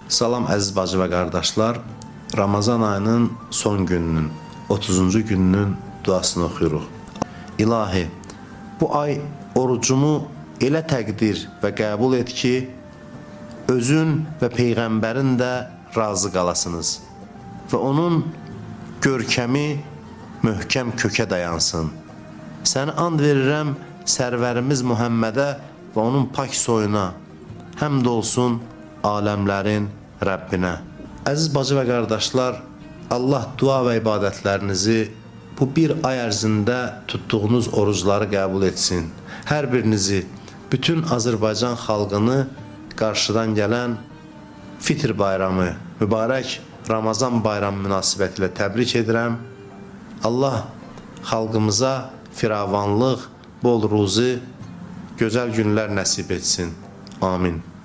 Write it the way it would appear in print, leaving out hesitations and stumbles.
Salam əziz bacı və qardaşlar. Ramazan ayının son gününün, 30-cu gününün duasını oxuyuruq. İlahi, bu ay orucumu elə təqdir və qəbul et ki, özün və Peyğəmbərin də razı qalasınız və onun görkəmi möhkəm kökə dayansın. Səni and verirəm sərvərimiz Muhammədə və onun pak soyuna, həmd olsun aləmlərin Rəbbinə. Əziz bacı və qardaşlar, Allah dua və ibadətlərinizi bu bir ay ərzində tutduğunuz orucları qəbul etsin. Hər birinizi, bütün Azərbaycan xalqını qarşıdan gələn Fitr bayramı, mübarək Ramazan bayramı münasibətilə təbrik edirəm. Allah xalqımıza firavanlıq, bol ruzi, gözəl günlər nəsib etsin. Amin.